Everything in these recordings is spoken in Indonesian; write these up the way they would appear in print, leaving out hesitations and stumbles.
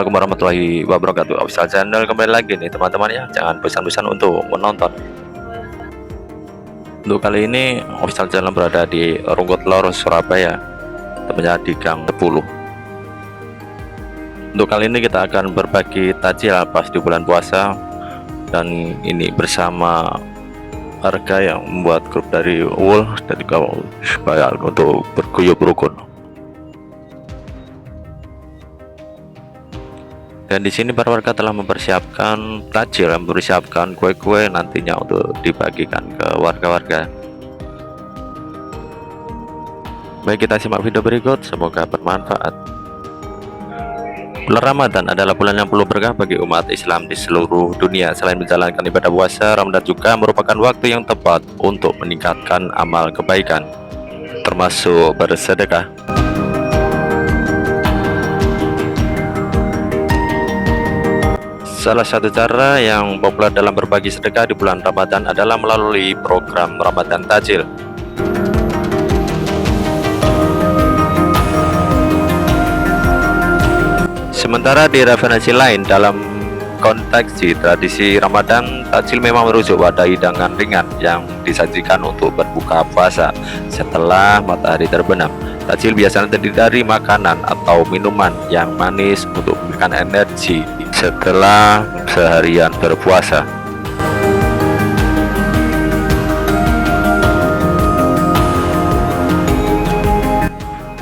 Assalamualaikum warahmatullahi wabarakatuh. Official channel kembali lagi nih teman-teman ya. Jangan bosan-bosan untuk menonton. Untuk kali ini official channel berada di Rungkut Lor, Surabaya, tepatnya di Gang 10. Untuk kali ini kita akan berbagi takjil pas di bulan puasa, dan ini bersama warga yang membuat grup dari UUL dan juga supaya untuk berguyup rukun. Dan di sini para warga telah mempersiapkan takjil, mempersiapkan kue-kue nantinya untuk dibagikan ke warga-warga. Baik, kita simak video berikut, semoga bermanfaat. Bulan Ramadan adalah bulan yang penuh berkah bagi umat Islam di seluruh dunia. Selain menjalankan ibadah puasa, Ramadan juga merupakan waktu yang tepat untuk meningkatkan amal kebaikan, termasuk bersedekah. Salah satu cara yang populer dalam berbagi sedekah di bulan Ramadan adalah melalui program Ramadan Takjil. Sementara di referensi lain dalam konteks di tradisi Ramadan, takjil memang merujuk pada hidangan ringan yang disajikan untuk berbuka puasa setelah matahari terbenam. Takjil biasanya terdiri dari makanan atau minuman yang manis untuk memberikan energi setelah seharian berpuasa.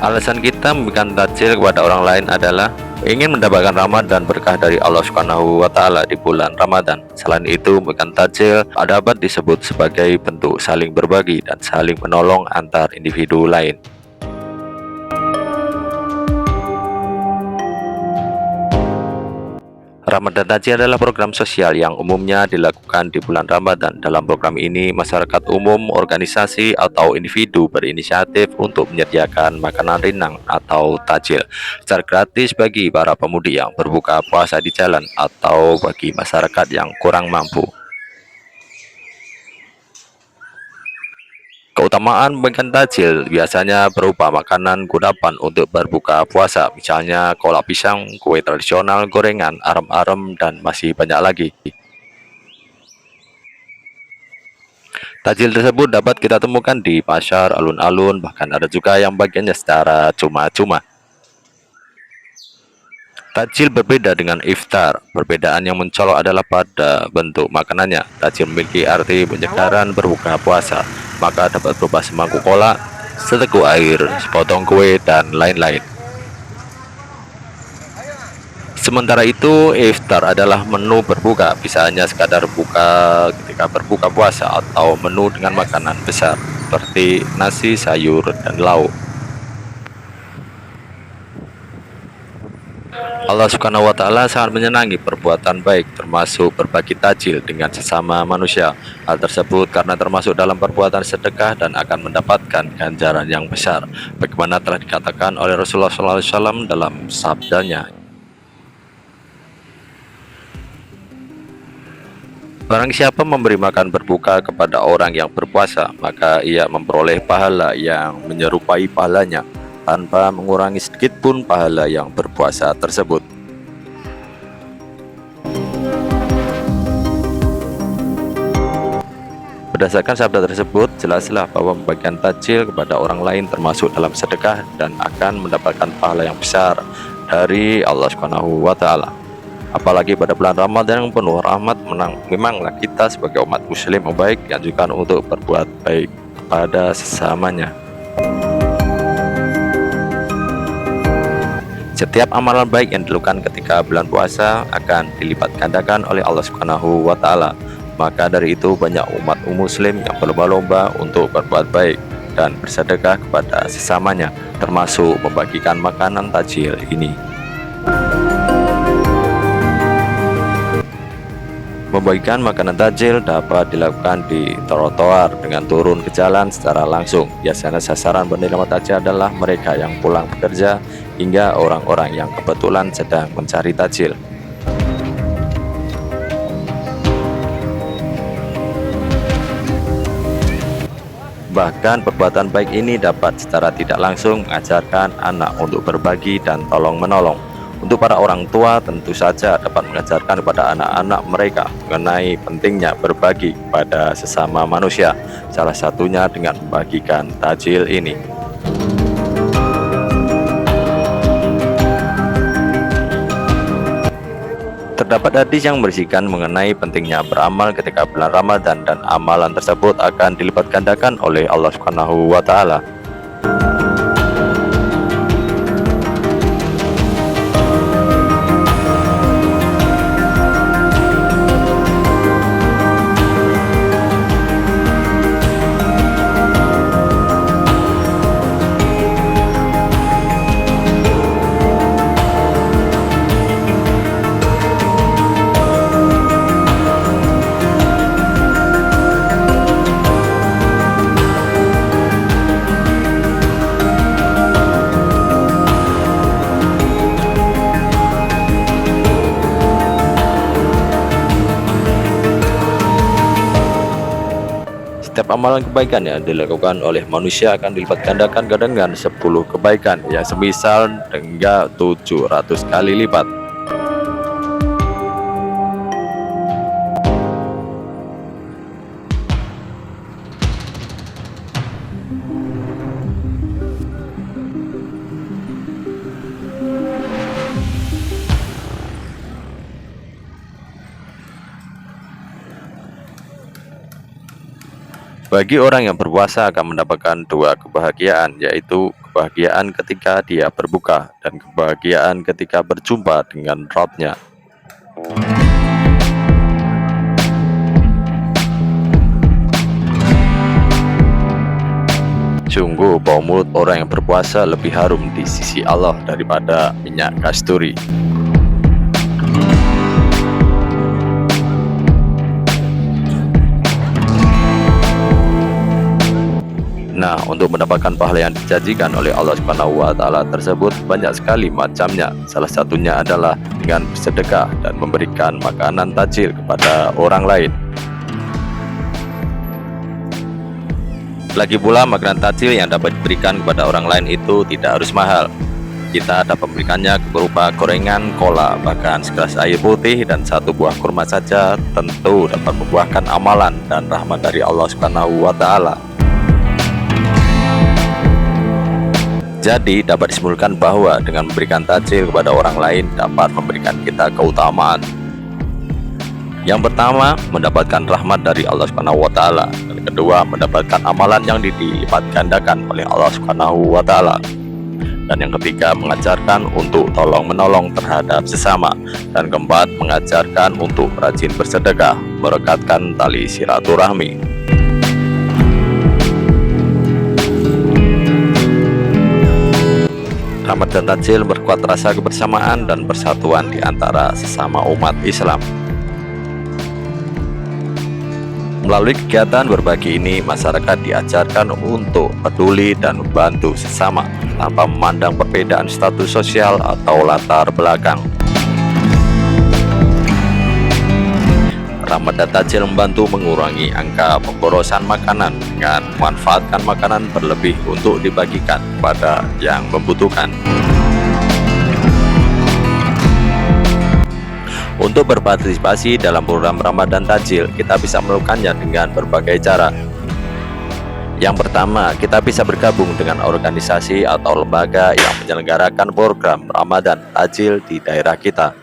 Alasan kita memberikan takjil kepada orang lain adalah ingin mendapatkan rahmat dan berkah dari Allah Subhanahu wa Ta'ala di bulan Ramadan. Selain itu, memberikan takjil dapat disebut sebagai bentuk saling berbagi dan saling menolong antar individu lain. Ramadan Takjil adalah program sosial yang umumnya dilakukan di bulan Ramadan. Dalam program ini, masyarakat umum, organisasi, atau individu berinisiatif untuk menyediakan makanan ringan atau takjil secara gratis bagi para pemudi yang berbuka puasa di jalan atau bagi masyarakat yang kurang mampu. Keutamaan membagikan takjil biasanya berupa makanan kudapan untuk berbuka puasa, misalnya kolak pisang, kue tradisional, gorengan, arem-arem, dan masih banyak lagi. Takjil tersebut dapat kita temukan di pasar, alun-alun, bahkan ada juga yang bagiannya secara cuma-cuma. Takjil berbeda dengan iftar. Perbedaan yang mencolok adalah pada bentuk makanannya. Takjil memiliki arti penyegaran berbuka puasa, maka dapat berupa semangkuk kolak, seteguk air, sepotong kue, dan lain-lain. Sementara itu, iftar adalah menu berbuka, bisa hanya sekadar buka ketika berbuka puasa, atau menu dengan makanan besar seperti nasi, sayur, dan lauk. Allah Subhanahu wa Ta'ala sangat menyenangi perbuatan baik, termasuk berbagi takjil dengan sesama manusia. Hal tersebut karena termasuk dalam perbuatan sedekah dan akan mendapatkan ganjaran yang besar, bagaimana telah dikatakan oleh Rasulullah SAW dalam sabdanya, barang siapa memberi makan berbuka kepada orang yang berpuasa, maka ia memperoleh pahala yang menyerupai pahalanya tanpa mengurangi sedikit pun pahala yang berpuasa tersebut. Berdasarkan sabda tersebut, jelaslah bahwa membagikan takjil kepada orang lain termasuk dalam sedekah dan akan mendapatkan pahala yang besar dari Allah Subhanahu wa Ta'ala. Apalagi pada bulan Ramadan yang penuh rahmat, memanglah kita sebagai umat muslim yang baik dianjurkan untuk berbuat baik kepada sesamanya. Setiap amalan baik yang dilakukan ketika bulan puasa akan dilipat gandakan oleh Allah Subhanahu wa Ta'ala. Maka dari itu banyak umat muslim yang berlomba-lomba untuk berbuat baik dan bersedekah kepada sesamanya, termasuk membagikan makanan takjil ini. Membagikan makanan takjil dapat dilakukan di trotoar dengan turun ke jalan secara langsung. Biasanya sasaran penerima takjil adalah mereka yang pulang bekerja hingga orang-orang yang kebetulan sedang mencari takjil. Bahkan perbuatan baik ini dapat secara tidak langsung mengajarkan anak untuk berbagi dan tolong-menolong. Untuk para orang tua tentu saja dapat mengajarkan kepada anak-anak mereka mengenai pentingnya berbagi kepada sesama manusia, salah satunya dengan membagikan takjil ini. Terdapat hadis yang berisikan mengenai pentingnya beramal ketika bulan Ramadan, dan amalan tersebut akan dilipat gandakan oleh Allah Subhanahu wa Ta'ala. Setiap amalan kebaikan yang dilakukan oleh manusia akan dilipat gandakan dengan 10 kebaikan yang semisal hingga 700 kali lipat. Bagi orang yang berpuasa akan mendapatkan dua kebahagiaan, yaitu kebahagiaan ketika dia berbuka dan kebahagiaan ketika berjumpa dengan Rabb-Nya. Sungguh bau mulut orang yang berpuasa lebih harum di sisi Allah daripada minyak kasturi. Nah, untuk mendapatkan pahala yang dijanjikan oleh Allah Subhanahu wa Ta'ala tersebut banyak sekali macamnya. Salah satunya adalah dengan bersedekah dan memberikan makanan takjil kepada orang lain. Lagi pula, makanan takjil yang dapat diberikan kepada orang lain itu tidak harus mahal. Kita dapat memberikannya berupa gorengan, cola, bahkan segelas air putih dan satu buah kurma saja tentu dapat membuahkan amalan dan rahmat dari Allah Subhanahu wa Ta'ala. Jadi dapat disimpulkan bahwa dengan memberikan takjil kepada orang lain dapat memberikan kita keutamaan. Yang pertama, mendapatkan rahmat dari Allah Subhanahu wa Ta'ala, dan kedua, mendapatkan amalan yang dilipat gandakan oleh Allah Subhanahu wa Ta'ala, dan yang ketiga, mengajarkan untuk tolong menolong terhadap sesama, dan keempat, mengajarkan untuk rajin bersedekah, merekatkan tali silaturahmi. Rahmat dan takjil berkuat rasa kebersamaan dan persatuan di antara sesama umat Islam. Melalui kegiatan berbagi ini, masyarakat diajarkan untuk peduli dan membantu sesama tanpa memandang perbedaan status sosial atau latar belakang. Rahmat dan takjil membantu mengurangi angka pemborosan makanan dengan memanfaatkan makanan berlebih untuk dibagikan kepada yang membutuhkan. Untuk berpartisipasi dalam program Ramadan Takjil, kita bisa melakukannya dengan berbagai cara. Yang pertama, kita bisa bergabung dengan organisasi atau lembaga yang menyelenggarakan program Ramadan Takjil di daerah kita.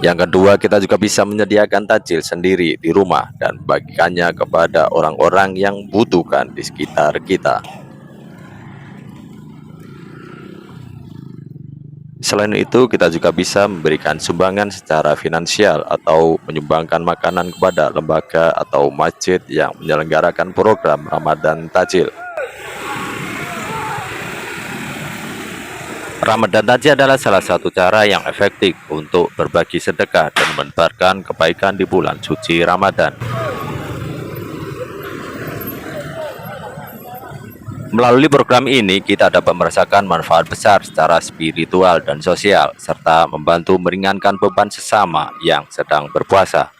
Yang kedua, kita juga bisa menyediakan takjil sendiri di rumah dan bagikannya kepada orang-orang yang butuhkan di sekitar kita. Selain itu, kita juga bisa memberikan sumbangan secara finansial atau menyumbangkan makanan kepada lembaga atau masjid yang menyelenggarakan program Ramadan Takjil. Ramadan Takjil adalah salah satu cara yang efektif untuk berbagi sedekah dan menebarkan kebaikan di bulan suci Ramadan. Melalui program ini, kita dapat merasakan manfaat besar secara spiritual dan sosial, serta membantu meringankan beban sesama yang sedang berpuasa.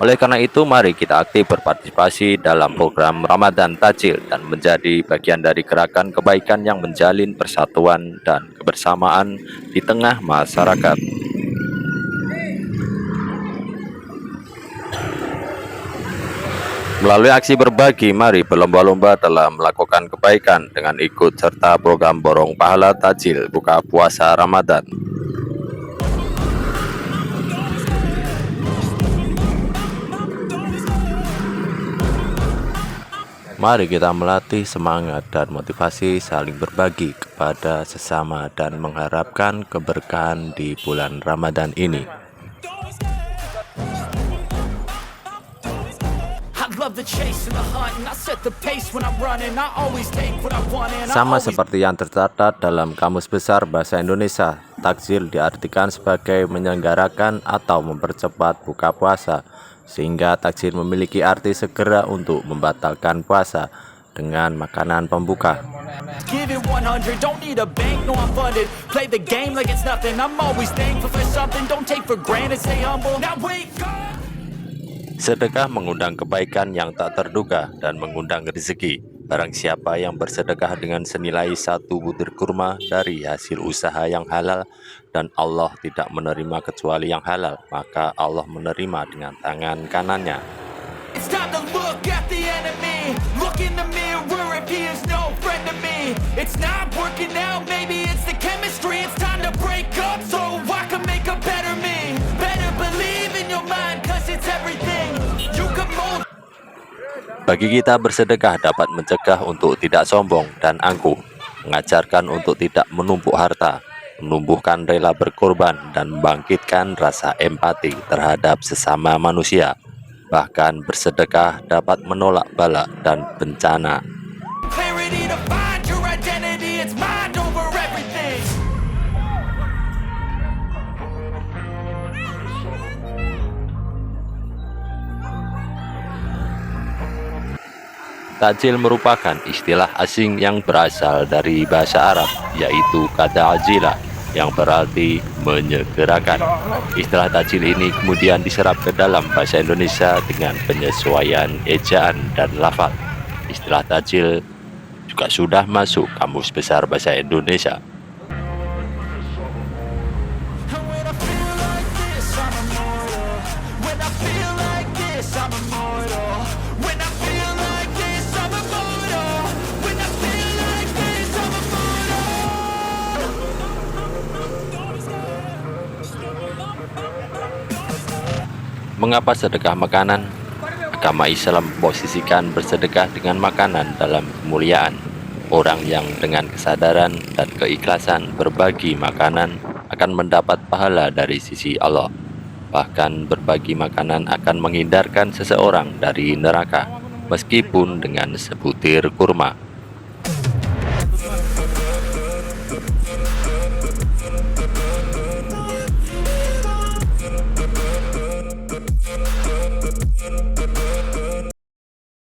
Oleh karena itu, mari kita aktif berpartisipasi dalam program Ramadan Tajil dan menjadi bagian dari gerakan kebaikan yang menjalin persatuan dan kebersamaan di tengah masyarakat. Melalui aksi berbagi, mari berlomba-lomba dalam melakukan kebaikan dengan ikut serta program Borong Pahala Tajil Buka Puasa Ramadan. Mari kita melatih semangat dan motivasi saling berbagi kepada sesama dan mengharapkan keberkahan di bulan Ramadan ini. Sama seperti yang tercatat dalam Kamus Besar Bahasa Indonesia, takjil diartikan sebagai menyelenggarakan atau mempercepat buka puasa, sehingga takjil memiliki arti segera untuk membatalkan puasa dengan makanan pembuka. Sedekah mengundang kebaikan yang tak terduga dan mengundang rezeki. Barang siapa yang bersedekah dengan senilai 1 butir kurma dari hasil usaha yang halal dan Allah tidak menerima kecuali yang halal, maka Allah menerima dengan tangan kanannya. Bagi kita, bersedekah dapat mencegah untuk tidak sombong dan angkuh, mengajarkan untuk tidak menumpuk harta, menumbuhkan rela berkorban, dan membangkitkan rasa empati terhadap sesama manusia. Bahkan bersedekah dapat menolak bala dan bencana. Takjil merupakan istilah asing yang berasal dari bahasa Arab, yaitu kata ajila, yang berarti menyegerakan. Istilah takjil ini kemudian diserap ke dalam bahasa Indonesia dengan penyesuaian ejaan dan lafaz. Istilah takjil juga sudah masuk Kamus Besar Bahasa Indonesia. Mengapa sedekah makanan? Agama Islam memposisikan bersedekah dengan makanan dalam kemuliaan. Orang yang dengan kesadaran dan keikhlasan berbagi makanan akan mendapat pahala dari sisi Allah. Bahkan berbagi makanan akan menghindarkan seseorang dari neraka, meskipun dengan sebutir kurma.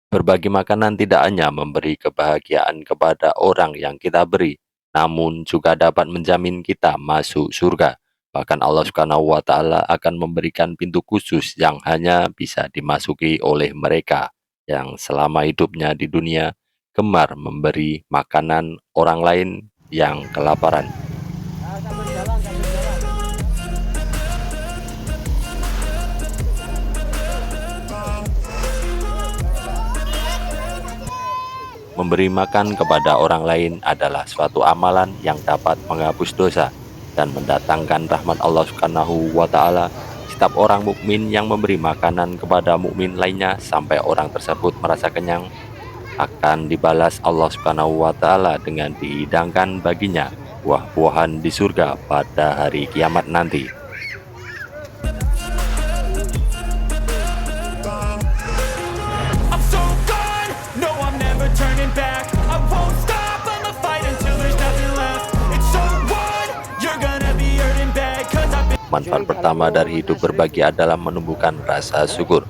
Berbagi makanan tidak hanya memberi kebahagiaan kepada orang yang kita beri, namun juga dapat menjamin kita masuk surga. Bahkan Allah Subhanahu wa Ta'ala akan memberikan pintu khusus yang hanya bisa dimasuki oleh mereka yang selama hidupnya di dunia gemar memberi makanan orang lain yang kelaparan. Memberi makan kepada orang lain adalah suatu amalan yang dapat menghapus dosa dan mendatangkan rahmat Allah Subhanahu wa Ta'ala. Setiap orang mukmin yang memberi makanan kepada mukmin lainnya sampai orang tersebut merasa kenyang akan dibalas Allah Subhanahu wa Ta'ala dengan dihidangkan baginya buah-buahan di surga pada hari kiamat nanti. Manfaat pertama dari hidup berbagi adalah menumbuhkan rasa syukur.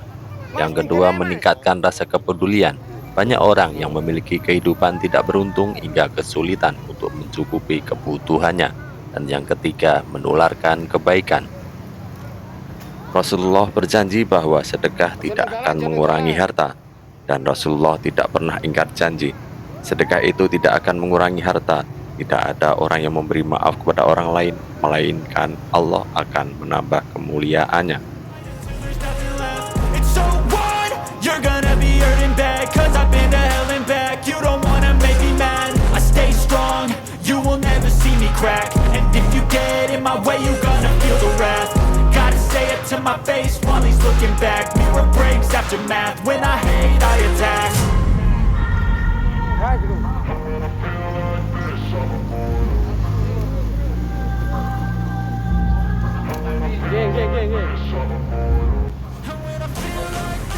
Yang kedua, meningkatkan rasa kepedulian. Banyak orang yang memiliki kehidupan tidak beruntung hingga kesulitan untuk mencukupi kebutuhannya. Dan yang ketiga, menularkan kebaikan. Rasulullah berjanji bahwa sedekah tidak akan mengurangi harta, dan Rasulullah tidak pernah ingkar janji. Sedekah itu tidak akan mengurangi harta. Tidak ada orang yang memberi maaf kepada orang lain, melainkan Allah akan menambah kemuliaannya. It's so what? You're gonna be hurting bad, 'cause I've been to hell and back. You don't wanna make me mad, I stay strong, you will never see me crack. And if you get in my way, you gonna feel the wrath. Gotta say it to my face while he's looking back. Mirror breaks after math, when I hate I attack.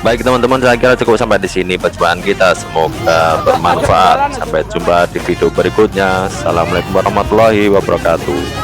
Baik teman-teman, saya kira cukup sampai di sini perjumpaan kita. Semoga bermanfaat. Sampai jumpa di video berikutnya. Assalamualaikum warahmatullahi wabarakatuh.